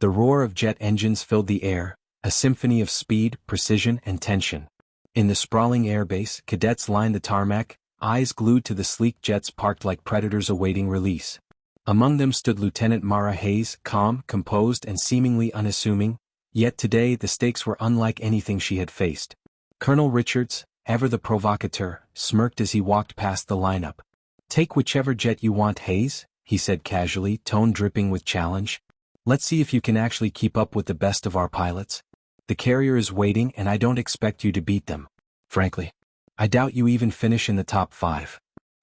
The roar of jet engines filled the air, a symphony of speed, precision, and tension. In the sprawling airbase, cadets lined the tarmac, eyes glued to the sleek jets parked like predators awaiting release. Among them stood Lieutenant Mara Hayes, calm, composed, and seemingly unassuming, yet today the stakes were unlike anything she had faced. Colonel Richards, ever the provocateur, smirked as he walked past the lineup. "Take whichever jet you want, Hayes," he said casually, tone dripping with challenge. "Let's see if you can actually keep up with the best of our pilots. The carrier is waiting and I don't expect you to beat them. Frankly, I doubt you even finish in the top 5.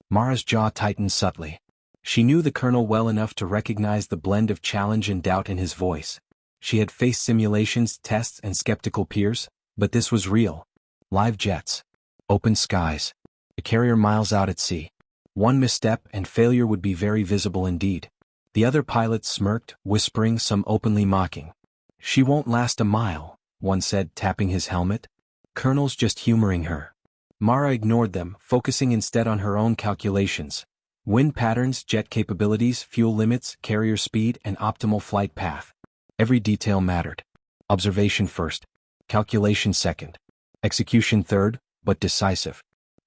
Mara's jaw tightened subtly. She knew the colonel well enough to recognize the blend of challenge and doubt in his voice. She had faced simulations, tests, and skeptical peers, but this was real. Live jets. Open skies. A carrier miles out at sea. One misstep and failure would be very visible indeed. The other pilots smirked, whispering, some openly mocking. "She won't last a mile," one said, tapping his helmet. "Colonel's just humoring her." Mara ignored them, focusing instead on her own calculations. Wind patterns, jet capabilities, fuel limits, carrier speed, and optimal flight path. Every detail mattered. Observation first. Calculation second. Execution third, but decisive.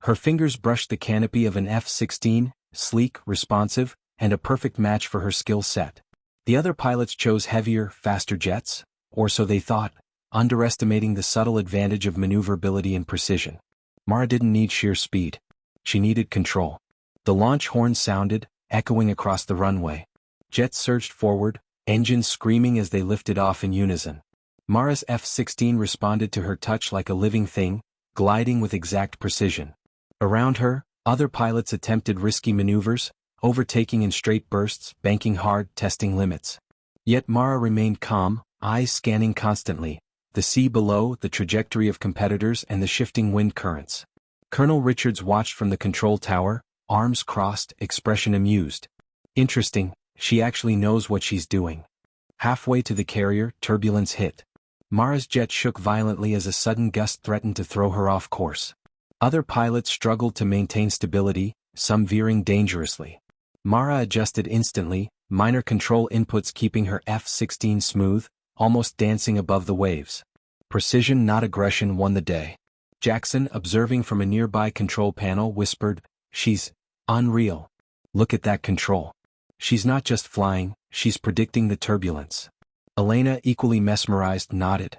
Her fingers brushed the canopy of an F-16, sleek, responsive, and a perfect match for her skill set. The other pilots chose heavier, faster jets, or so they thought, underestimating the subtle advantage of maneuverability and precision. Mara didn't need sheer speed. She needed control. The launch horn sounded, echoing across the runway. Jets surged forward, engines screaming as they lifted off in unison. Mara's F-16 responded to her touch like a living thing, gliding with exact precision. Around her, other pilots attempted risky maneuvers, overtaking in straight bursts, banking hard, testing limits. Yet Mara remained calm, eyes scanning constantly, the sea below, the trajectory of competitors, and the shifting wind currents. Colonel Richards watched from the control tower, arms crossed, expression amused. Interesting, she actually knows what she's doing. Halfway to the carrier, turbulence hit. Mara's jet shook violently as a sudden gust threatened to throw her off course. Other pilots struggled to maintain stability, some veering dangerously. Mara adjusted instantly, minor control inputs keeping her F-16 smooth, almost dancing above the waves. Precision, not aggression, won the day. Jackson, observing from a nearby control panel, whispered, "She's unreal. Look at that control. She's not just flying, she's predicting the turbulence." Elena, equally mesmerized, nodded.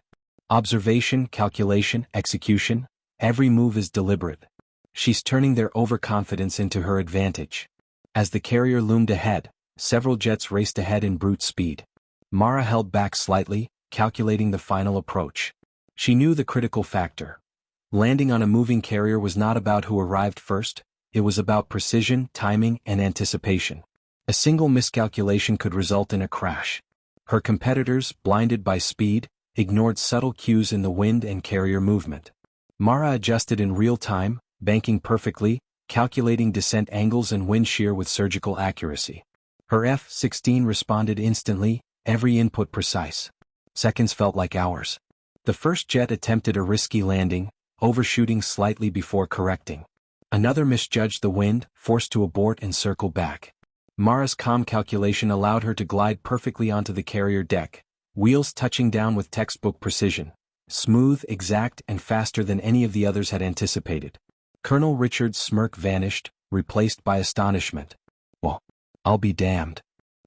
Observation, calculation, execution, every move is deliberate. She's turning their overconfidence into her advantage. As the carrier loomed ahead, several jets raced ahead in brute speed. Mara held back slightly, calculating the final approach. She knew the critical factor. Landing on a moving carrier was not about who arrived first, it was about precision, timing, and anticipation. A single miscalculation could result in a crash. Her competitors, blinded by speed, ignored subtle cues in the wind and carrier movement. Mara adjusted in real time, banking perfectly, calculating descent angles and wind shear with surgical accuracy. Her F-16 responded instantly, every input precise. Seconds felt like hours. The first jet attempted a risky landing, overshooting slightly before correcting. Another misjudged the wind, forced to abort and circle back. Mara's calm calculation allowed her to glide perfectly onto the carrier deck, wheels touching down with textbook precision. Smooth, exact, and faster than any of the others had anticipated. Colonel Richards' smirk vanished, replaced by astonishment. "Well, I'll be damned."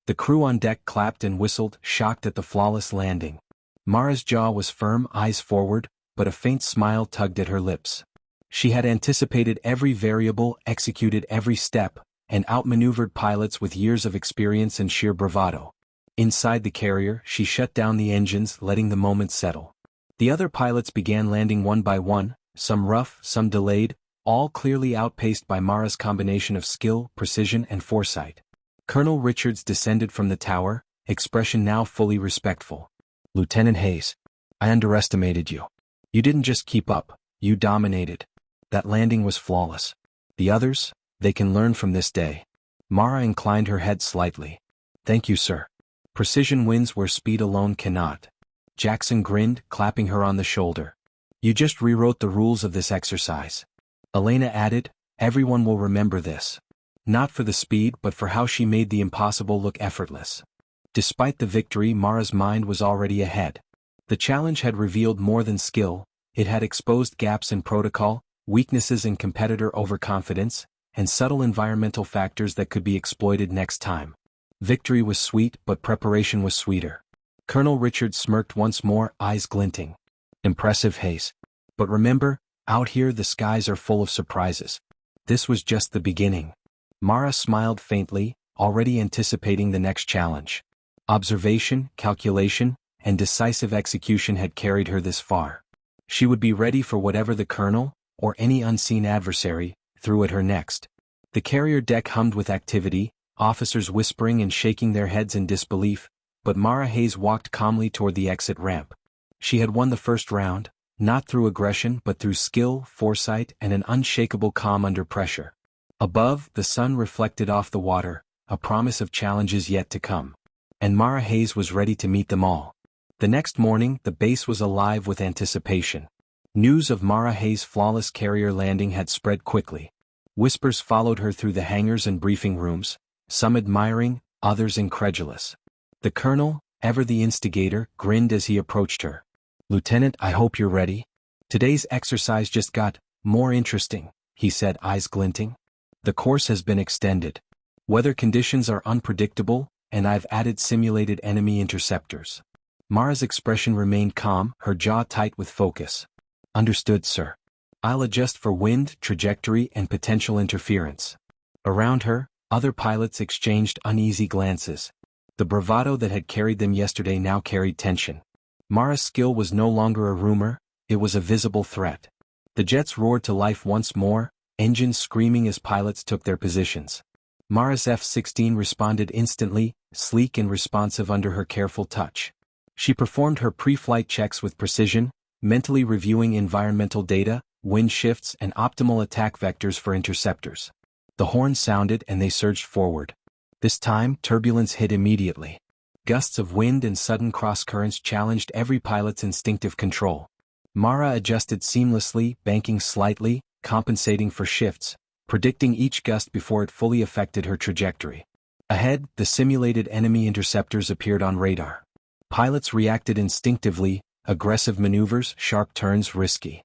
The crew on deck clapped and whistled, shocked at the flawless landing. Mara's jaw was firm, eyes forward, but a faint smile tugged at her lips. She had anticipated every variable, executed every step, and outmaneuvered pilots with years of experience and sheer bravado. Inside the carrier, she shut down the engines, letting the moment settle. The other pilots began landing one by one, some rough, some delayed, all clearly outpaced by Mara's combination of skill, precision, and foresight. Colonel Richards descended from the tower, expression now fully respectful. "Lieutenant Hayes, I underestimated you. You didn't just keep up, you dominated. That landing was flawless. The others, they can learn from this day." Mara inclined her head slightly. "Thank you, sir. Precision wins where speed alone cannot." Jackson grinned, clapping her on the shoulder. "You just rewrote the rules of this exercise." Elena added, "Everyone will remember this. Not for the speed but for how she made the impossible look effortless." Despite the victory, Mara's mind was already ahead. The challenge had revealed more than skill, it had exposed gaps in protocol, weaknesses in competitor overconfidence, and subtle environmental factors that could be exploited next time. Victory was sweet, but preparation was sweeter. Colonel Richard smirked once more, eyes glinting. Impressive, Hayes. But remember, out here the skies are full of surprises. This was just the beginning. Mara smiled faintly, already anticipating the next challenge. Observation, calculation, and decisive execution had carried her this far. She would be ready for whatever the colonel, or any unseen adversary, threw at her next. The carrier deck hummed with activity, officers whispering and shaking their heads in disbelief, but Mara Hayes walked calmly toward the exit ramp. She had won the first round, not through aggression but through skill, foresight, and an unshakable calm under pressure. Above, the sun reflected off the water, a promise of challenges yet to come. And Mara Hayes was ready to meet them all. The next morning, the base was alive with anticipation. News of Mara Hayes' flawless carrier landing had spread quickly. Whispers followed her through the hangars and briefing rooms, some admiring, others incredulous. The colonel, ever the instigator, grinned as he approached her. "Lieutenant, I hope you're ready. Today's exercise just got more interesting," he said, eyes glinting. "The course has been extended. Weather conditions are unpredictable, and I've added simulated enemy interceptors." Mara's expression remained calm, her jaw tight with focus. "Understood, sir. I'll adjust for wind, trajectory, and potential interference." Around her, other pilots exchanged uneasy glances. The bravado that had carried them yesterday now carried tension. Mara's skill was no longer a rumor, it was a visible threat. The jets roared to life once more, engines screaming as pilots took their positions. Mara's F-16 responded instantly, sleek and responsive under her careful touch. She performed her pre-flight checks with precision, mentally reviewing environmental data, wind shifts, and optimal attack vectors for interceptors. The horn sounded and they surged forward. This time, turbulence hit immediately. Gusts of wind and sudden cross-currents challenged every pilot's instinctive control. Mara adjusted seamlessly, banking slightly, compensating for shifts, predicting each gust before it fully affected her trajectory. Ahead, the simulated enemy interceptors appeared on radar. Pilots reacted instinctively, aggressive maneuvers, sharp turns, risky.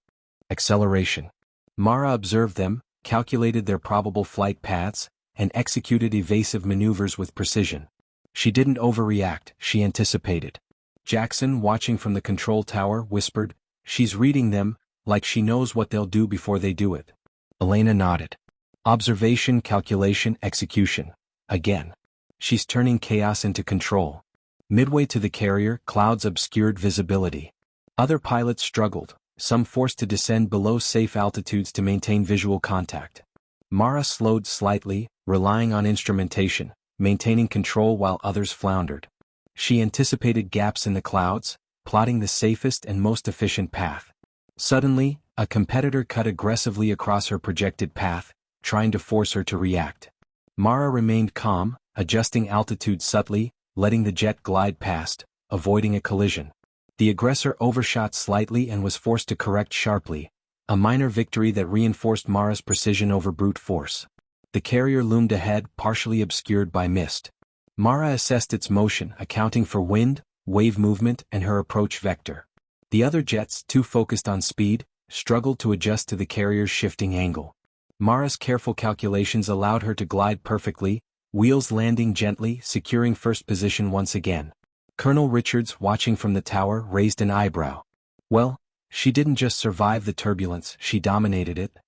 Acceleration. Mara observed them, calculated their probable flight paths, and executed evasive maneuvers with precision. She didn't overreact, she anticipated. Jackson, watching from the control tower, whispered, "She's reading them, like she knows what they'll do before they do it." Elena nodded. Observation, calculation, execution. Again. She's turning chaos into control. Midway to the carrier, clouds obscured visibility. Other pilots struggled, some forced to descend below safe altitudes to maintain visual contact. Mara slowed slightly, relying on instrumentation, maintaining control while others floundered. She anticipated gaps in the clouds, plotting the safest and most efficient path. Suddenly, a competitor cut aggressively across her projected path, trying to force her to react. Mara remained calm, adjusting altitude subtly, letting the jet glide past, avoiding a collision. The aggressor overshot slightly and was forced to correct sharply, a minor victory that reinforced Mara's precision over brute force. The carrier loomed ahead, partially obscured by mist. Mara assessed its motion, accounting for wind, wave movement, and her approach vector. The other jets, too focused on speed, struggled to adjust to the carrier's shifting angle. Mara's careful calculations allowed her to glide perfectly, wheels landing gently, securing first position once again. Colonel Richards, watching from the tower, raised an eyebrow. Well, she didn't just survive the turbulence, she dominated it.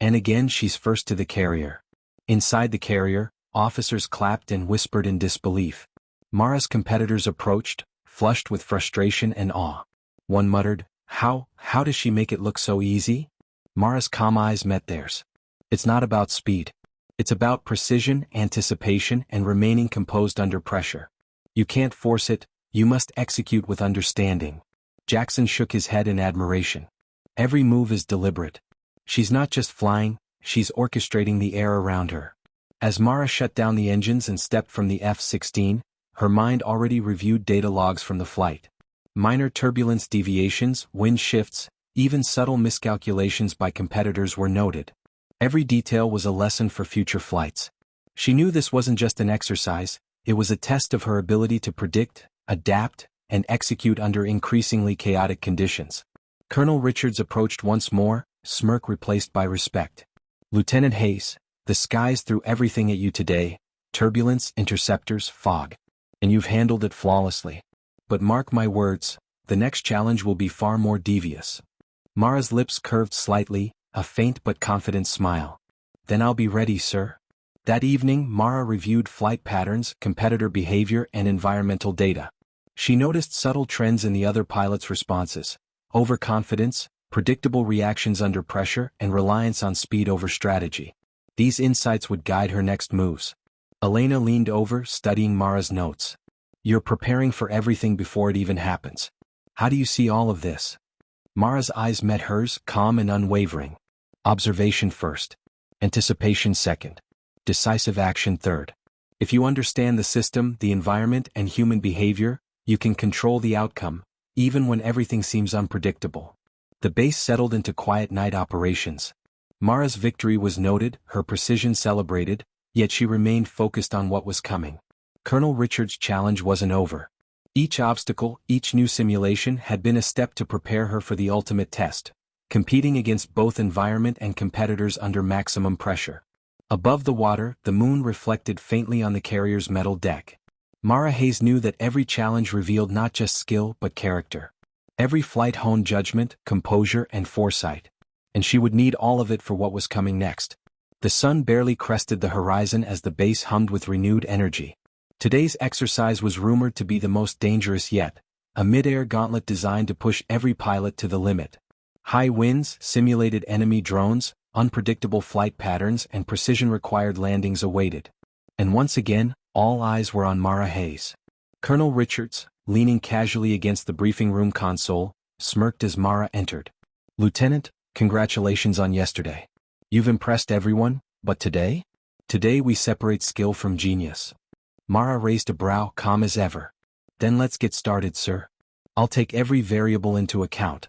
And again she's first to the carrier. Inside the carrier, officers clapped and whispered in disbelief. Mara's competitors approached, flushed with frustration and awe. One muttered, How does she make it look so easy?" Mara's calm eyes met theirs. "It's not about speed. It's about precision, anticipation, and remaining composed under pressure. You can't force it, you must execute with understanding." Jackson shook his head in admiration. "Every move is deliberate. She's not just flying, she's orchestrating the air around her." As Mara shut down the engines and stepped from the F-16, her mind already reviewed data logs from the flight. Minor turbulence deviations, wind shifts, even subtle miscalculations by competitors were noted. Every detail was a lesson for future flights. She knew this wasn't just an exercise, It was a test of her ability to predict, adapt, and execute under increasingly chaotic conditions. Colonel Richards approached once more, smirk replaced by respect. "Lieutenant Hayes, the skies threw everything at you today, turbulence, interceptors, fog. And you've handled it flawlessly. But mark my words, the next challenge will be far more devious." Mara's lips curved slightly, a faint but confident smile. "Then I'll be ready, sir." That evening, Mara reviewed flight patterns, competitor behavior, and environmental data. She noticed subtle trends in the other pilots' responses: overconfidence, predictable reactions under pressure, and reliance on speed over strategy. These insights would guide her next moves. Elena leaned over, studying Mara's notes. "You're preparing for everything before it even happens. How do you see all of this?" Mara's eyes met hers, calm and unwavering. "Observation first. Anticipation second. Decisive action third. If you understand the system, the environment, and human behavior, you can control the outcome, even when everything seems unpredictable." The base settled into quiet night operations. Mara's victory was noted, her precision celebrated, yet she remained focused on what was coming. Colonel Richards' challenge wasn't over. Each obstacle, each new simulation had been a step to prepare her for the ultimate test, competing against both environment and competitors under maximum pressure. Above the water, the moon reflected faintly on the carrier's metal deck. Mara Hayes knew that every challenge revealed not just skill but character. Every flight honed judgment, composure, and foresight. And she would need all of it for what was coming next. The sun barely crested the horizon as the base hummed with renewed energy. Today's exercise was rumored to be the most dangerous yet, a mid-air gauntlet designed to push every pilot to the limit. High winds, simulated enemy drones, unpredictable flight patterns, and precision-required landings awaited. And once again, all eyes were on Mara Hayes. Colonel Richards, leaning casually against the briefing room console, smirked as Mara entered. "Lieutenant, congratulations on yesterday. You've impressed everyone, but today? Today we separate skill from genius." Mara raised a brow, calm as ever. "Then let's get started, sir. I'll take every variable into account."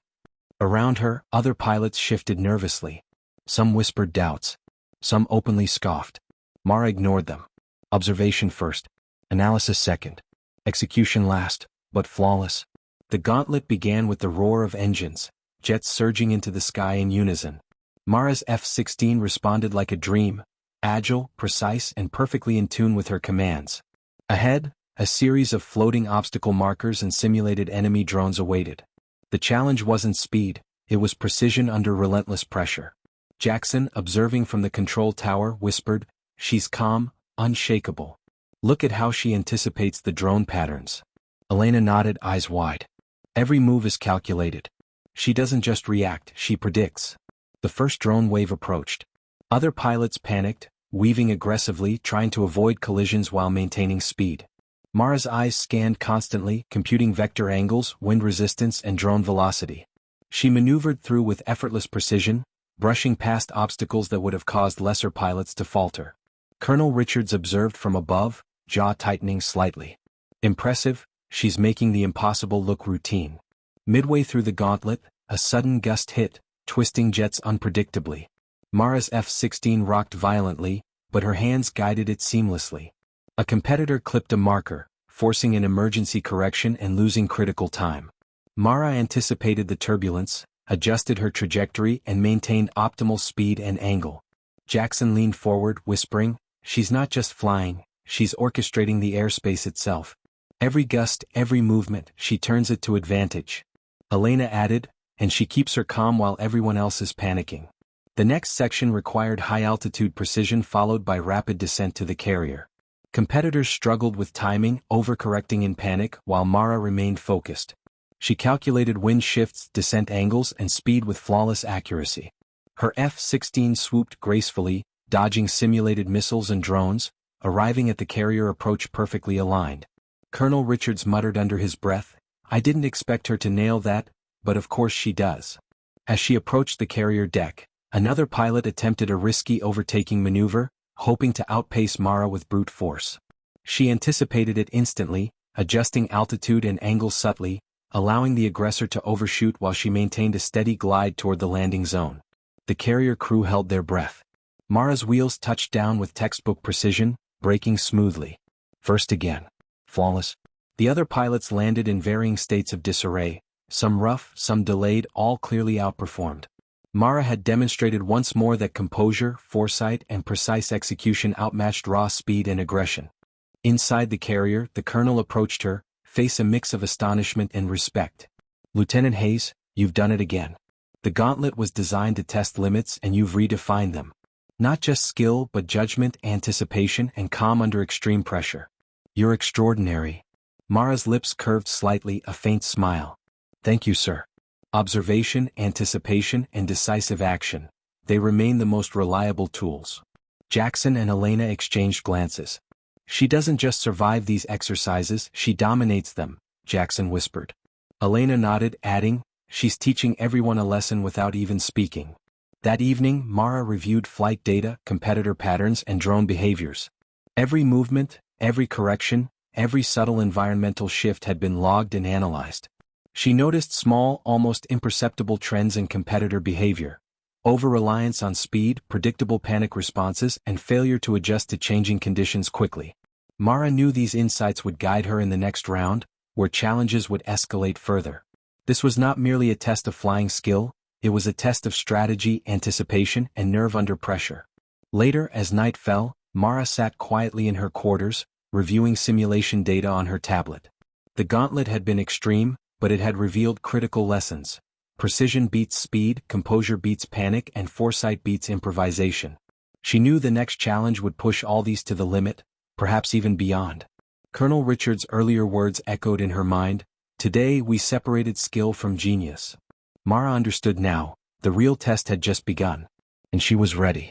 Around her, other pilots shifted nervously. Some whispered doubts. Some openly scoffed. Mara ignored them. Observation first. Analysis second. Execution last, but flawless. The gauntlet began with the roar of engines, jets surging into the sky in unison. Mara's F-16 responded like a dream, agile, precise, and perfectly in tune with her commands. Ahead, a series of floating obstacle markers and simulated enemy drones awaited. The challenge wasn't speed, it was precision under relentless pressure. Jackson, observing from the control tower, whispered, "She's calm, unshakable. Look at how she anticipates the drone patterns." Elena nodded, eyes wide. "Every move is calculated. She doesn't just react, she predicts." The first drone wave approached. Other pilots panicked, weaving aggressively, trying to avoid collisions while maintaining speed. Mara's eyes scanned constantly, computing vector angles, wind resistance, and drone velocity. She maneuvered through with effortless precision, brushing past obstacles that would have caused lesser pilots to falter. Colonel Richards observed from above, jaw tightening slightly. "Impressive, she's making the impossible look routine." Midway through the gauntlet, a sudden gust hit, twisting jets unpredictably. Mara's F-16 rocked violently, but her hands guided it seamlessly. A competitor clipped a marker, forcing an emergency correction and losing critical time. Mara anticipated the turbulence, adjusted her trajectory, and maintained optimal speed and angle. Jackson leaned forward, whispering, "She's not just flying, she's orchestrating the airspace itself. Every gust, every movement, she turns it to advantage." Elena added, "And she keeps her calm while everyone else is panicking." The next section required high-altitude precision followed by rapid descent to the carrier. Competitors struggled with timing, overcorrecting in panic, while Mara remained focused. She calculated wind shifts, descent angles, and speed with flawless accuracy. Her F-16 swooped gracefully, dodging simulated missiles and drones, arriving at the carrier approach perfectly aligned. Colonel Richards muttered under his breath, "I didn't expect her to nail that, but of course she does." As she approached the carrier deck, another pilot attempted a risky overtaking maneuver, hoping to outpace Mara with brute force. She anticipated it instantly, adjusting altitude and angle subtly, allowing the aggressor to overshoot while she maintained a steady glide toward the landing zone. The carrier crew held their breath. Mara's wheels touched down with textbook precision, braking smoothly. First again. Flawless. The other pilots landed in varying states of disarray, some rough, some delayed, all clearly outperformed. Mara had demonstrated once more that composure, foresight, and precise execution outmatched raw speed and aggression. Inside the carrier, the colonel approached her, face a mix of astonishment and respect. "Lieutenant Hayes, you've done it again. The gauntlet was designed to test limits and you've redefined them. Not just skill but judgment, anticipation, and calm under extreme pressure. You're extraordinary." Mara's lips curved slightly, a faint smile. "Thank you, sir." Observation, anticipation, and decisive action. They remain the most reliable tools. Jackson and Elena exchanged glances. "She doesn't just survive these exercises, she dominates them," Jackson whispered. Elena nodded, adding, "She's teaching everyone a lesson without even speaking." That evening, Mara reviewed flight data, competitor patterns, and drone behaviors. Every movement, every correction, every subtle environmental shift had been logged and analyzed. She noticed small, almost imperceptible trends in competitor behavior: over-reliance on speed, predictable panic responses, and failure to adjust to changing conditions quickly. Mara knew these insights would guide her in the next round, where challenges would escalate further. This was not merely a test of flying skill, it was a test of strategy, anticipation, and nerve under pressure. Later, as night fell, Mara sat quietly in her quarters, reviewing simulation data on her tablet. The gauntlet had been extreme, but it had revealed critical lessons. Precision beats speed, composure beats panic, and foresight beats improvisation. She knew the next challenge would push all these to the limit, perhaps even beyond. Colonel Richard's earlier words echoed in her mind, "Today we separated skill from genius." Mara understood now, the real test had just begun. And she was ready.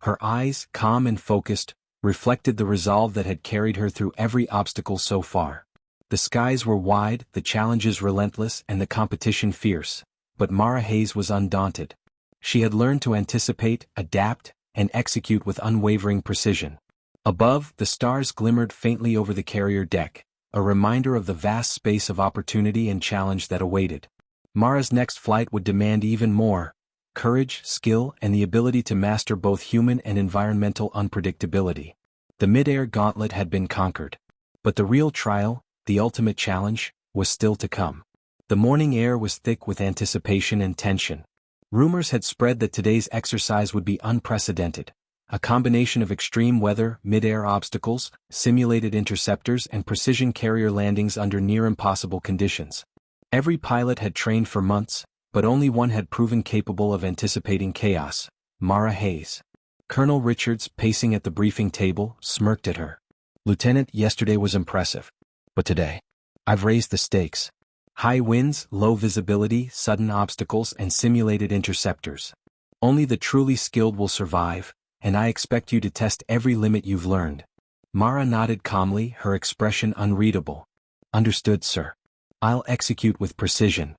Her eyes, calm and focused, reflected the resolve that had carried her through every obstacle so far. The skies were wide, the challenges relentless, and the competition fierce, but Mara Hayes was undaunted. She had learned to anticipate, adapt, and execute with unwavering precision. Above, the stars glimmered faintly over the carrier deck, a reminder of the vast space of opportunity and challenge that awaited. Mara's next flight would demand even more: courage, skill, and the ability to master both human and environmental unpredictability. The mid-air gauntlet had been conquered. But the real trial, the ultimate challenge, was still to come. The morning air was thick with anticipation and tension. Rumors had spread that today's exercise would be unprecedented. A combination of extreme weather, mid-air obstacles, simulated interceptors, and precision carrier landings under near-impossible conditions. Every pilot had trained for months, but only one had proven capable of anticipating chaos: Mara Hayes. Colonel Richards, pacing at the briefing table, smirked at her. "Lieutenant, yesterday was impressive. But today, I've raised the stakes. High winds, low visibility, sudden obstacles, and simulated interceptors. Only the truly skilled will survive, and I expect you to test every limit you've learned." Mara nodded calmly, her expression unreadable. "Understood, sir. I'll execute with precision."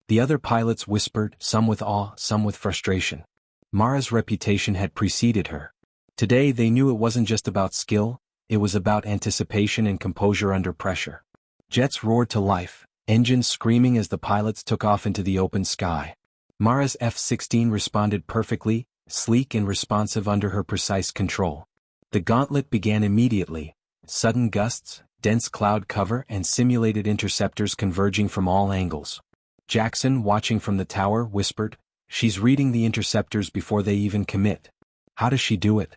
The other pilots whispered, some with awe, some with frustration. Mara's reputation had preceded her. Today they knew it wasn't just about skill, it was about anticipation and composure under pressure. Jets roared to life, engines screaming as the pilots took off into the open sky. Mara's F-16 responded perfectly, sleek and responsive under her precise control. The gauntlet began immediately: sudden gusts, dense cloud cover, and simulated interceptors converging from all angles. Jackson, watching from the tower, whispered, "She's reading the interceptors before they even commit. How does she do it?"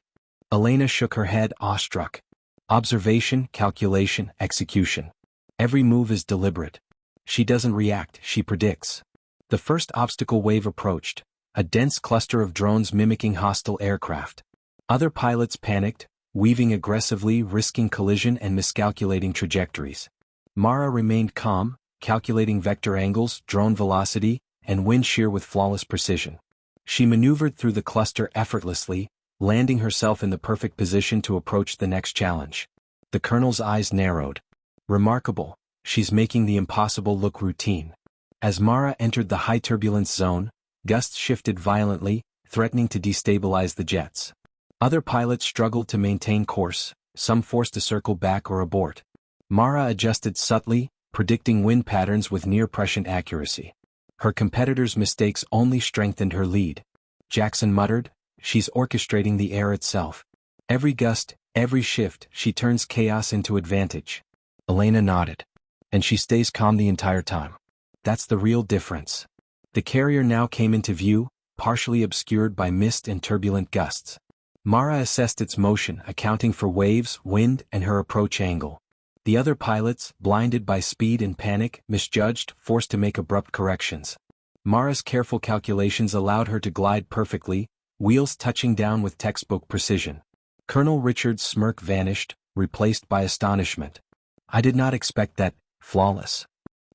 Elena shook her head, awestruck. "Observation, calculation, execution. Every move is deliberate. She doesn't react, she predicts." The first obstacle wave approached, a dense cluster of drones mimicking hostile aircraft. Other pilots panicked, weaving aggressively, risking collision and miscalculating trajectories. Mara remained calm, calculating vector angles, drone velocity, and wind shear with flawless precision. She maneuvered through the cluster effortlessly, landing herself in the perfect position to approach the next challenge. The colonel's eyes narrowed. "Remarkable, she's making the impossible look routine." As Mara entered the high turbulence zone, gusts shifted violently, threatening to destabilize the jets. Other pilots struggled to maintain course, some forced to circle back or abort. Mara adjusted subtly, predicting wind patterns with near-prescient accuracy. Her competitors' mistakes only strengthened her lead. Jackson muttered, "She's orchestrating the air itself." Every gust, every shift, she turns chaos into advantage. Elena nodded. And she stays calm the entire time. That's the real difference. The carrier now came into view, partially obscured by mist and turbulent gusts. Mara assessed its motion, accounting for waves, wind, and her approach angle. The other pilots, blinded by speed and panic, misjudged, forced to make abrupt corrections. Mara's careful calculations allowed her to glide perfectly, wheels touching down with textbook precision. Colonel Richard's smirk vanished, replaced by astonishment. I did not expect that. Flawless.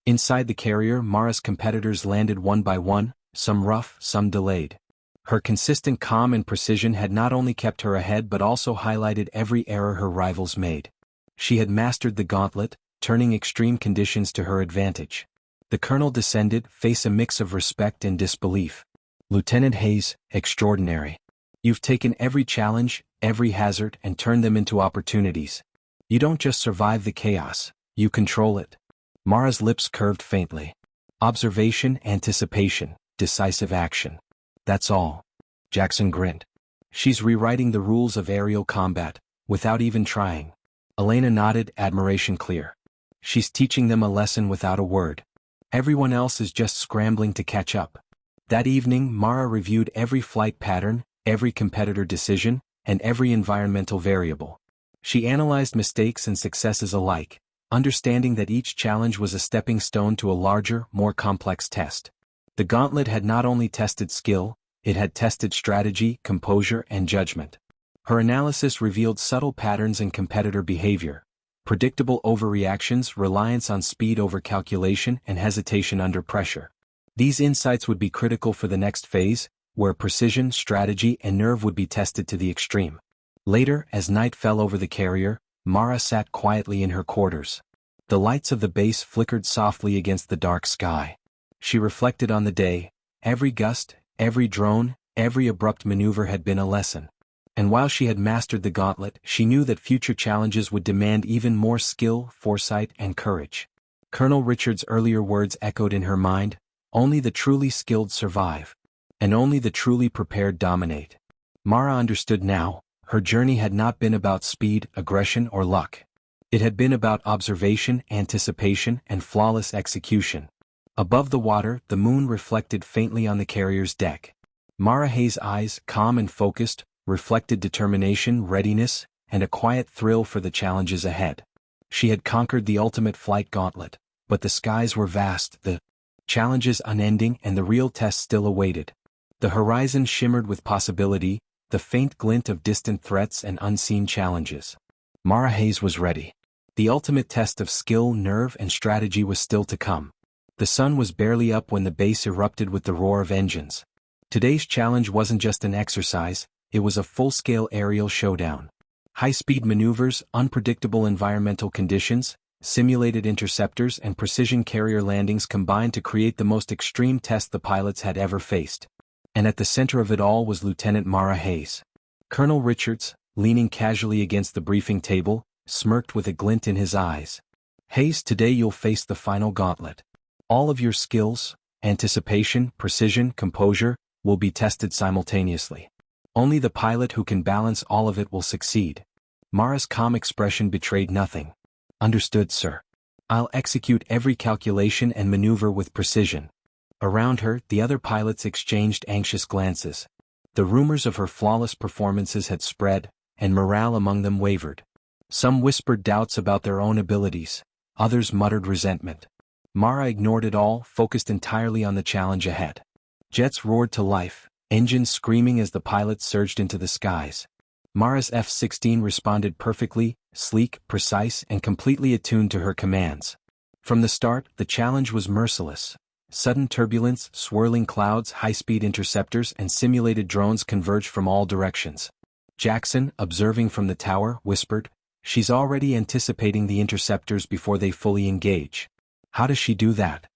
Inside the carrier, Mara's competitors landed one by one, some rough, some delayed. Her consistent calm and precision had not only kept her ahead but also highlighted every error her rivals made. She had mastered the gauntlet, turning extreme conditions to her advantage. The colonel descended, face a mix of respect and disbelief. Lieutenant Hayes, extraordinary. You've taken every challenge, every hazard, and turned them into opportunities. You don't just survive the chaos, you control it. Mara's lips curved faintly. Observation, anticipation, decisive action. That's all. Jackson grinned. She's rewriting the rules of aerial combat, without even trying. Elena nodded, admiration clear. She's teaching them a lesson without a word. Everyone else is just scrambling to catch up. That evening, Mara reviewed every flight pattern, every competitor decision, and every environmental variable. She analyzed mistakes and successes alike, understanding that each challenge was a stepping stone to a larger, more complex test. The gauntlet had not only tested skill, it had tested strategy, composure, and judgment. Her analysis revealed subtle patterns in competitor behavior, predictable overreactions, reliance on speed over calculation, and hesitation under pressure. These insights would be critical for the next phase, where precision, strategy, and nerve would be tested to the extreme. Later, as night fell over the carrier, Mara sat quietly in her quarters. The lights of the base flickered softly against the dark sky. She reflected on the day. Every gust, every drone, every abrupt maneuver had been a lesson. And while she had mastered the gauntlet, she knew that future challenges would demand even more skill, foresight, and courage. Colonel Richard's earlier words echoed in her mind, only the truly skilled survive. And only the truly prepared dominate. Mara understood now, her journey had not been about speed, aggression, or luck. It had been about observation, anticipation, and flawless execution. Above the water, the moon reflected faintly on the carrier's deck. Mara Hayes' eyes, calm and focused, reflected determination, readiness, and a quiet thrill for the challenges ahead. She had conquered the ultimate flight gauntlet, but the skies were vast, the challenges unending, and the real test still awaited. The horizon shimmered with possibility, the faint glint of distant threats and unseen challenges. Mara Hayes was ready. The ultimate test of skill, nerve, and strategy was still to come. The sun was barely up when the base erupted with the roar of engines. Today's challenge wasn't just an exercise, it was a full-scale aerial showdown. High-speed maneuvers, unpredictable environmental conditions, simulated interceptors, and precision carrier landings combined to create the most extreme test the pilots had ever faced. And at the center of it all was Lieutenant Mara Hayes. Colonel Richards, leaning casually against the briefing table, smirked with a glint in his eyes. Hayes, today you'll face the final gauntlet. All of your skills, anticipation, precision, composure, will be tested simultaneously. Only the pilot who can balance all of it will succeed. Mara's calm expression betrayed nothing. Understood, sir. I'll execute every calculation and maneuver with precision. Around her, the other pilots exchanged anxious glances. The rumors of her flawless performances had spread, and morale among them wavered. Some whispered doubts about their own abilities, others muttered resentment. Mara ignored it all, focused entirely on the challenge ahead. Jets roared to life, engines screaming as the pilots surged into the skies. Mara's F-16 responded perfectly, sleek, precise, and completely attuned to her commands. From the start, the challenge was merciless. Sudden turbulence, swirling clouds, high-speed interceptors, and simulated drones converged from all directions. Jackson, observing from the tower, whispered, "She's already anticipating the interceptors before they fully engage. How does she do that?"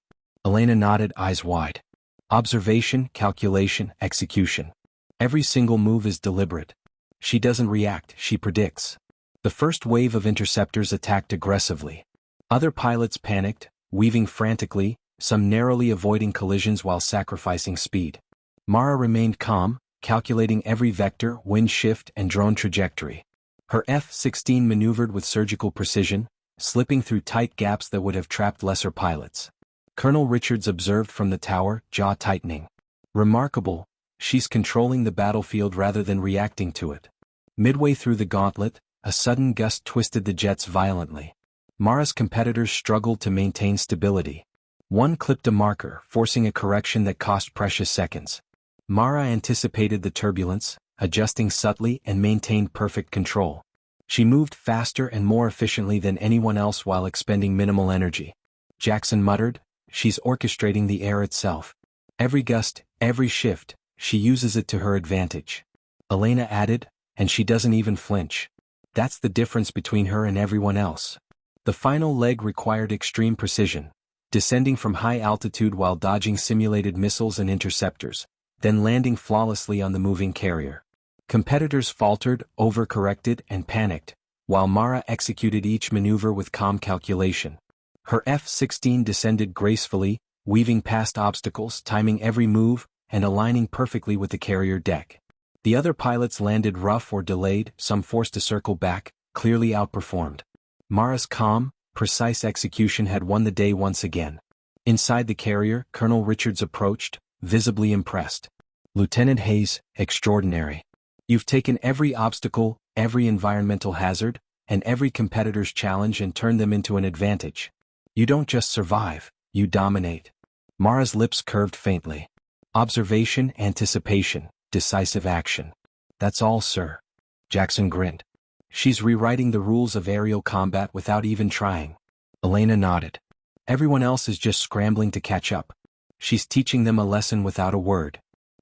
Elena nodded, eyes wide. Observation, calculation, execution. Every single move is deliberate. She doesn't react, she predicts. The first wave of interceptors attacked aggressively. Other pilots panicked, weaving frantically, some narrowly avoiding collisions while sacrificing speed. Mara remained calm, calculating every vector, wind shift, and drone trajectory. Her F-16 maneuvered with surgical precision, slipping through tight gaps that would have trapped lesser pilots. Colonel Richards observed from the tower, jaw tightening. Remarkable, she's controlling the battlefield rather than reacting to it. Midway through the gauntlet, a sudden gust twisted the jets violently. Mara's competitors struggled to maintain stability. One clipped a marker, forcing a correction that cost precious seconds. Mara anticipated the turbulence, adjusting subtly and maintained perfect control. She moved faster and more efficiently than anyone else while expending minimal energy. Jackson muttered, "She's orchestrating the air itself. Every gust, every shift, she uses it to her advantage." Elena added, "And she doesn't even flinch. That's the difference between her and everyone else." The final leg required extreme precision, descending from high altitude while dodging simulated missiles and interceptors, then landing flawlessly on the moving carrier. Competitors faltered, overcorrected, and panicked, while Mara executed each maneuver with calm calculation. Her F-16 descended gracefully, weaving past obstacles, timing every move, and aligning perfectly with the carrier deck. The other pilots landed rough or delayed, some forced to circle back, clearly outperformed. Mara's calm, precise execution had won the day once again. Inside the carrier, Colonel Richards approached, visibly impressed. "Lieutenant Hayes, extraordinary. You've taken every obstacle, every environmental hazard, and every competitor's challenge and turned them into an advantage. You don't just survive, you dominate." Mara's lips curved faintly. "Observation, anticipation, decisive action. That's all, sir." Jackson grinned. "She's rewriting the rules of aerial combat without even trying." Elena nodded. "Everyone else is just scrambling to catch up. She's teaching them a lesson without a word."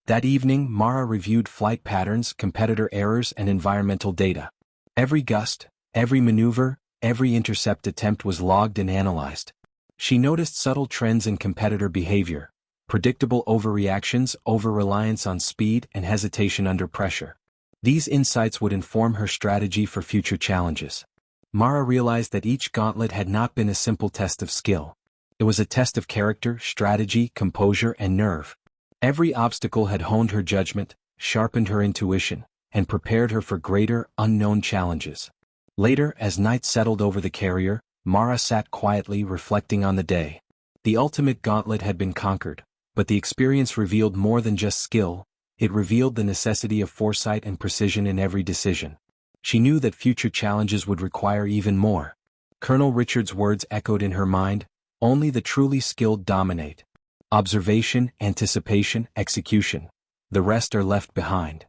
That evening, Mara reviewed flight patterns, competitor errors, and environmental data. Every gust, every maneuver, every intercept attempt was logged and analyzed. She noticed subtle trends in competitor behavior, predictable overreactions, over-reliance on speed, and hesitation under pressure. These insights would inform her strategy for future challenges. Mara realized that each gauntlet had not been a simple test of skill. It was a test of character, strategy, composure, and nerve. Every obstacle had honed her judgment, sharpened her intuition, and prepared her for greater, unknown challenges. Later, as night settled over the carrier, Mara sat quietly reflecting on the day. The ultimate gauntlet had been conquered, but the experience revealed more than just skill. It revealed the necessity of foresight and precision in every decision. She knew that future challenges would require even more. Colonel Richards' words echoed in her mind, "Only the truly skilled dominate. Observation, anticipation, execution. The rest are left behind."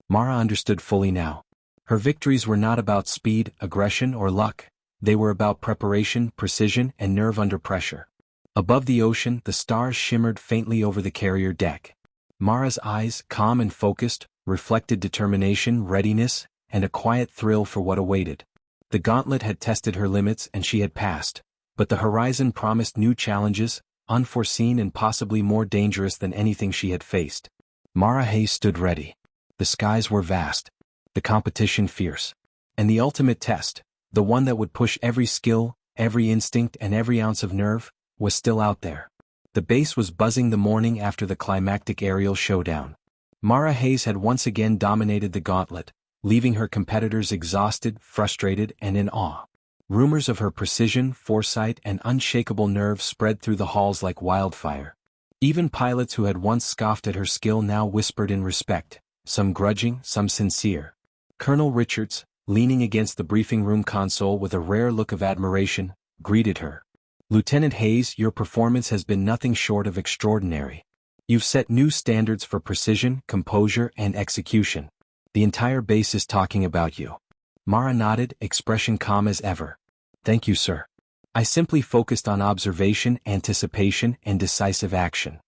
Mara understood fully now. Her victories were not about speed, aggression, or luck. They were about preparation, precision, and nerve under pressure. Above the ocean, the stars shimmered faintly over the carrier deck. Mara's eyes, calm and focused, reflected determination, readiness, and a quiet thrill for what awaited. The gauntlet had tested her limits and she had passed, but the horizon promised new challenges, unforeseen and possibly more dangerous than anything she had faced. Mara Hayes stood ready. The skies were vast, the competition fierce, and the ultimate test, the one that would push every skill, every instinct, and every ounce of nerve, was still out there. The base was buzzing the morning after the climactic aerial showdown. Mara Hayes had once again dominated the gauntlet, leaving her competitors exhausted, frustrated, and in awe. Rumors of her precision, foresight, and unshakable nerve spread through the halls like wildfire. Even pilots who had once scoffed at her skill now whispered in respect, some grudging, some sincere. Colonel Richards, leaning against the briefing room console with a rare look of admiration, greeted her. "Lieutenant Hayes, your performance has been nothing short of extraordinary. You've set new standards for precision, composure, and execution. The entire base is talking about you." Mara nodded, expression calm as ever. "Thank you, sir. I simply focused on observation, anticipation, and decisive action."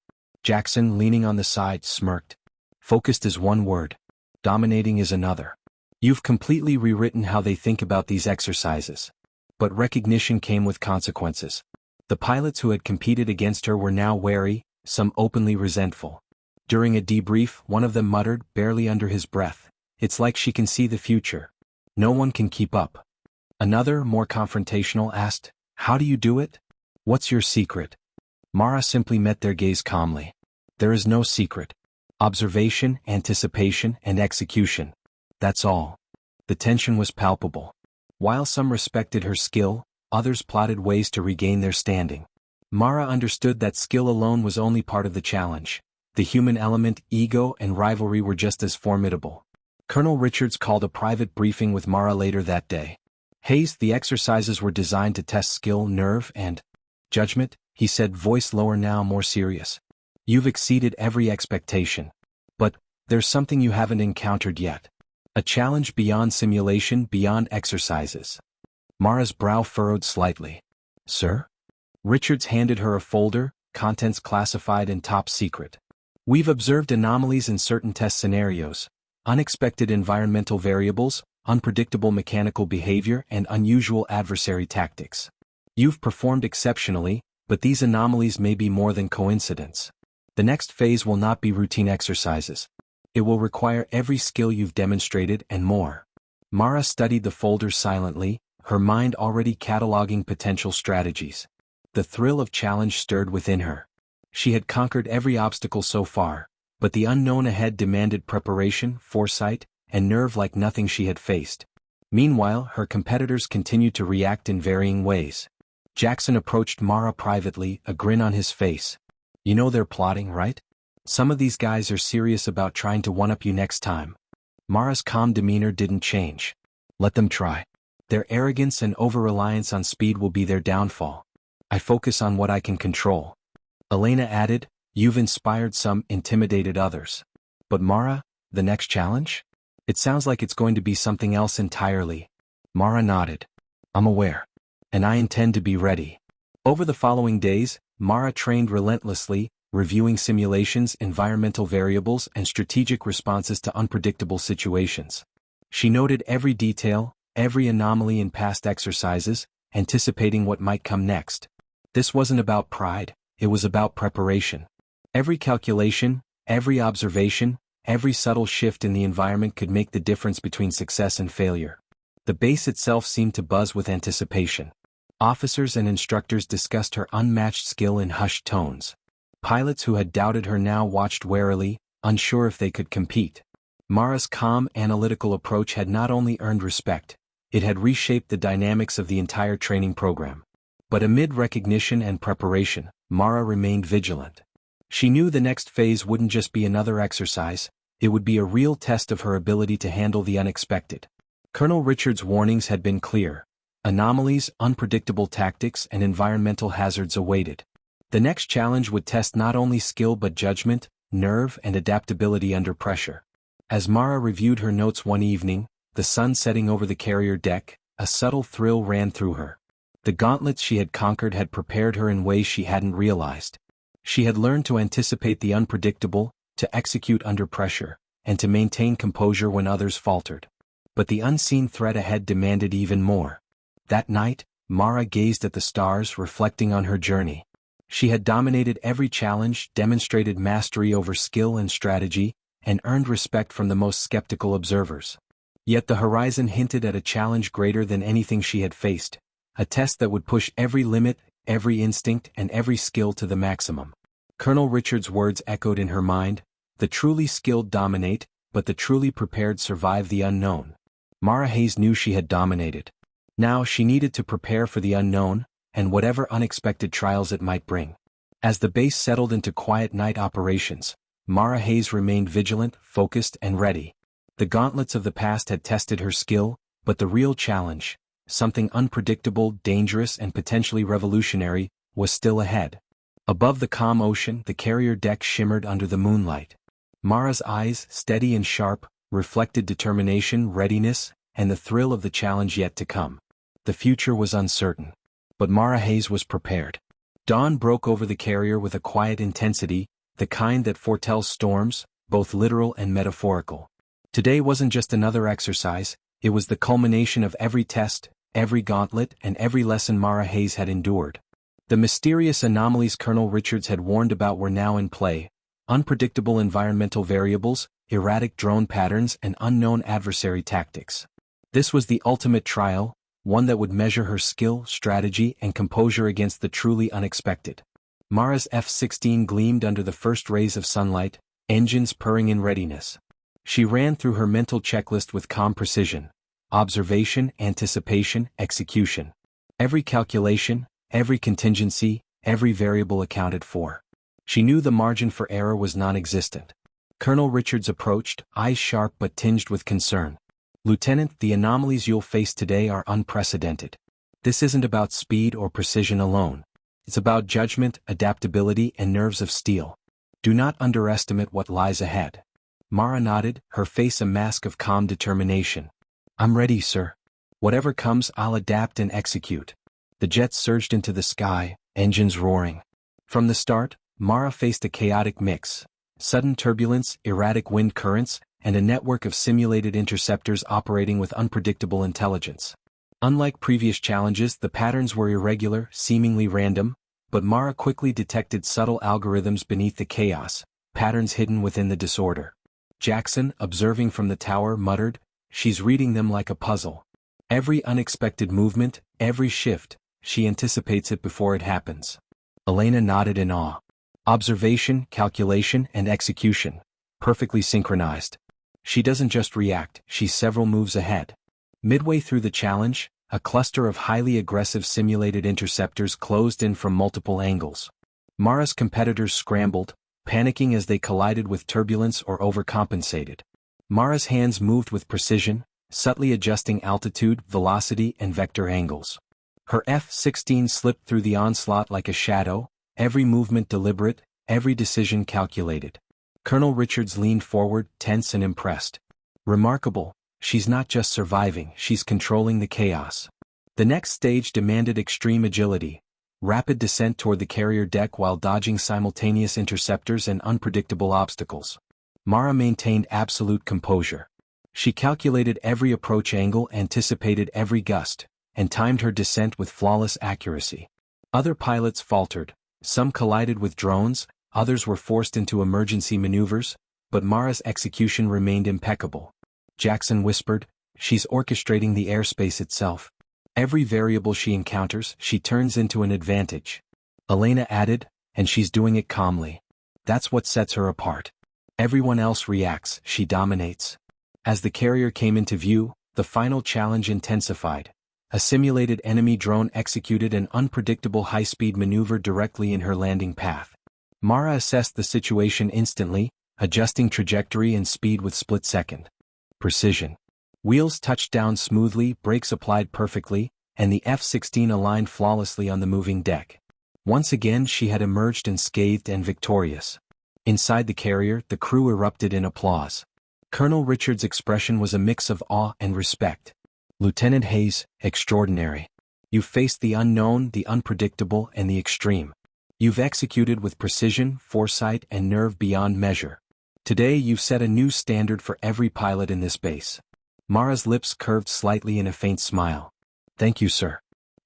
Jackson, leaning on the side, smirked. "Focused is one word. Dominating is another. You've completely rewritten how they think about these exercises." But recognition came with consequences. The pilots who had competed against her were now wary, some openly resentful. During a debrief, one of them muttered, barely under his breath, "It's like she can see the future. No one can keep up." Another, more confrontational, asked, "How do you do it? What's your secret?" Mara simply met their gaze calmly. "There is no secret. Observation, anticipation, and execution. That's all. The tension was palpable. While some respected her skill, others plotted ways to regain their standing. Mara understood that skill alone was only part of the challenge. The human element, ego, and rivalry were just as formidable. Colonel Richards called a private briefing with Mara later that day. "Hayes, the exercises were designed to test skill, nerve, and judgment," he said, voice lower now, more serious. "You've exceeded every expectation. But there's something you haven't encountered yet. A challenge beyond simulation, beyond exercises." Mara's brow furrowed slightly. "Sir?" Richards handed her a folder, contents classified and top secret. "We've observed anomalies in certain test scenarios, unexpected environmental variables, unpredictable mechanical behavior, and unusual adversary tactics. You've performed exceptionally, but these anomalies may be more than coincidence. The next phase will not be routine exercises. It will require every skill you've demonstrated and more." Mara studied the folder silently, her mind already cataloging potential strategies. The thrill of challenge stirred within her. She had conquered every obstacle so far, but the unknown ahead demanded preparation, foresight, and nerve like nothing she had faced. Meanwhile, her competitors continued to react in varying ways. Jackson approached Mara privately, a grin on his face. "You know they're plotting, right? Some of these guys are serious about trying to one-up you next time." Mara's calm demeanor didn't change. "Let them try. Their arrogance and over-reliance on speed will be their downfall. I focus on what I can control." Elena added, "You've inspired some, intimidated others. But Mara, the next challenge? It sounds like it's going to be something else entirely." Mara nodded. "I'm aware. And I intend to be ready." Over the following days, Mara trained relentlessly, reviewing simulations, environmental variables, and strategic responses to unpredictable situations. She noted every detail, every anomaly in past exercises, anticipating what might come next. This wasn't about pride, it was about preparation. Every calculation, every observation, every subtle shift in the environment could make the difference between success and failure. The base itself seemed to buzz with anticipation. Officers and instructors discussed her unmatched skill in hushed tones. Pilots who had doubted her now watched warily, unsure if they could compete. Mara's calm, analytical approach had not only earned respect, it had reshaped the dynamics of the entire training program. But amid recognition and preparation, Mara remained vigilant. She knew the next phase wouldn't just be another exercise, it would be a real test of her ability to handle the unexpected. Colonel Richards' warnings had been clear. Anomalies, unpredictable tactics, and environmental hazards awaited. The next challenge would test not only skill but judgment, nerve, and adaptability under pressure. As Mara reviewed her notes one evening, the sun setting over the carrier deck, a subtle thrill ran through her. The gauntlets she had conquered had prepared her in ways she hadn't realized. She had learned to anticipate the unpredictable, to execute under pressure, and to maintain composure when others faltered. But the unseen threat ahead demanded even more. That night, Mara gazed at the stars, reflecting on her journey. She had dominated every challenge, demonstrated mastery over skill and strategy, and earned respect from the most skeptical observers. Yet the horizon hinted at a challenge greater than anything she had faced, a test that would push every limit, every instinct, and every skill to the maximum. Colonel Richards' words echoed in her mind, "The truly skilled dominate, but the truly prepared survive the unknown." Mara Hayes knew she had dominated. Now she needed to prepare for the unknown, and whatever unexpected trials it might bring. As the base settled into quiet night operations, Mara Hayes remained vigilant, focused, and ready. The gauntlets of the past had tested her skill, but the real challenge, something unpredictable, dangerous, and potentially revolutionary, was still ahead. Above the calm ocean, the carrier deck shimmered under the moonlight. Mara's eyes, steady and sharp, reflected determination, readiness, and the thrill of the challenge yet to come. The future was uncertain. But Mara Hayes was prepared. Dawn broke over the carrier with a quiet intensity, the kind that foretells storms, both literal and metaphorical. Today wasn't just another exercise, it was the culmination of every test, every gauntlet, and every lesson Mara Hayes had endured. The mysterious anomalies Colonel Richards had warned about were now in play, unpredictable environmental variables, erratic drone patterns, and unknown adversary tactics. This was the ultimate trial, one that would measure her skill, strategy, and composure against the truly unexpected. Mara's F-16 gleamed under the first rays of sunlight, engines purring in readiness. She ran through her mental checklist with calm precision: observation, anticipation, execution. Every calculation, every contingency, every variable accounted for. She knew the margin for error was non-existent. Colonel Richards approached, eyes sharp but tinged with concern. "Lieutenant, the anomalies you'll face today are unprecedented. This isn't about speed or precision alone. It's about judgment, adaptability, and nerves of steel. Do not underestimate what lies ahead." Mara nodded, her face a mask of calm determination. "I'm ready, sir. Whatever comes, I'll adapt and execute." The jets surged into the sky, engines roaring. From the start, Mara faced a chaotic mix: sudden turbulence, erratic wind currents, and a network of simulated interceptors operating with unpredictable intelligence. Unlike previous challenges, the patterns were irregular, seemingly random, but Mara quickly detected subtle algorithms beneath the chaos, patterns hidden within the disorder. Jackson, observing from the tower, muttered, "She's reading them like a puzzle. Every unexpected movement, every shift, she anticipates it before it happens." Elena nodded in awe. Observation, calculation, and execution, perfectly synchronized. She doesn't just react, she's several moves ahead. Midway through the challenge, a cluster of highly aggressive simulated interceptors closed in from multiple angles. Mara's competitors scrambled, panicking as they collided with turbulence or overcompensated. Mara's hands moved with precision, subtly adjusting altitude, velocity, and vector angles. Her F-16 slipped through the onslaught like a shadow, every movement deliberate, every decision calculated. Colonel Richards leaned forward, tense and impressed. "Remarkable, she's not just surviving, she's controlling the chaos." The next stage demanded extreme agility: rapid descent toward the carrier deck while dodging simultaneous interceptors and unpredictable obstacles. Mara maintained absolute composure. She calculated every approach angle, anticipated every gust, and timed her descent with flawless accuracy. Other pilots faltered, some collided with drones, others were forced into emergency maneuvers, but Mara's execution remained impeccable. Jackson whispered, "She's orchestrating the airspace itself. Every variable she encounters, she turns into an advantage." Elena added, "And she's doing it calmly. That's what sets her apart. Everyone else reacts, she dominates." As the carrier came into view, the final challenge intensified. A simulated enemy drone executed an unpredictable high-speed maneuver directly in her landing path. Mara assessed the situation instantly, adjusting trajectory and speed with split-second precision. Wheels touched down smoothly, brakes applied perfectly, and the F-16 aligned flawlessly on the moving deck. Once again she had emerged unscathed and victorious. Inside the carrier, the crew erupted in applause. Colonel Richards' expression was a mix of awe and respect. "Lieutenant Hayes, extraordinary. You've faced the unknown, the unpredictable, and the extreme. You've executed with precision, foresight, and nerve beyond measure. Today you've set a new standard for every pilot in this base." Mara's lips curved slightly in a faint smile. "Thank you, sir.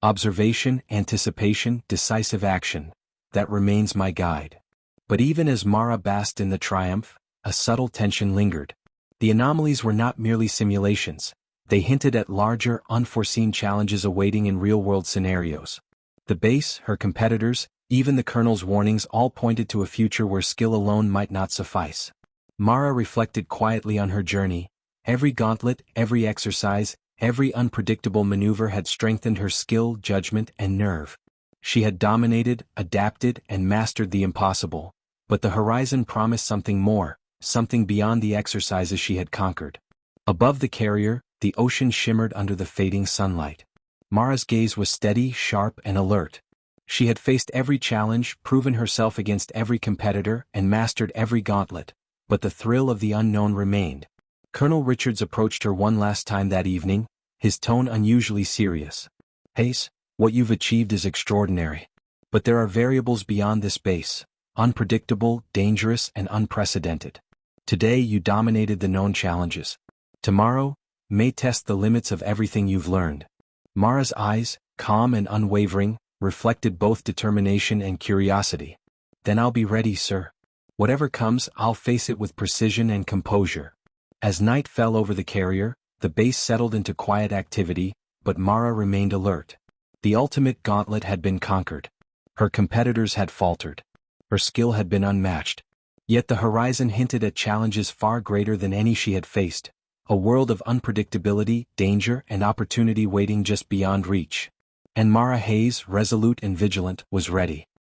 Observation, anticipation, decisive action, that remains my guide." But even as Mara basked in the triumph, a subtle tension lingered. The anomalies were not merely simulations. They hinted at larger, unforeseen challenges awaiting in real-world scenarios. The base, her competitors, even the colonel's warnings all pointed to a future where skill alone might not suffice. Mara reflected quietly on her journey. Every gauntlet, every exercise, every unpredictable maneuver had strengthened her skill, judgment, and nerve. She had dominated, adapted, and mastered the impossible, but the horizon promised something more, something beyond the exercises she had conquered. Above the carrier, the ocean shimmered under the fading sunlight. Mara's gaze was steady, sharp, and alert. She had faced every challenge, proven herself against every competitor, and mastered every gauntlet, but the thrill of the unknown remained. Colonel Richards approached her one last time that evening, his tone unusually serious. "Hayes, what you've achieved is extraordinary. But there are variables beyond this base, unpredictable, dangerous, and unprecedented. Today you dominated the known challenges. Tomorrow may test the limits of everything you've learned." Mara's eyes, calm and unwavering, reflected both determination and curiosity. "Then I'll be ready, sir. Whatever comes, I'll face it with precision and composure." As night fell over the carrier, the base settled into quiet activity, but Mara remained alert. The ultimate gauntlet had been conquered. Her competitors had faltered. Her skill had been unmatched. Yet the horizon hinted at challenges far greater than any she had faced, a world of unpredictability, danger, and opportunity waiting just beyond reach. And Mara Hayes, resolute and vigilant, was ready.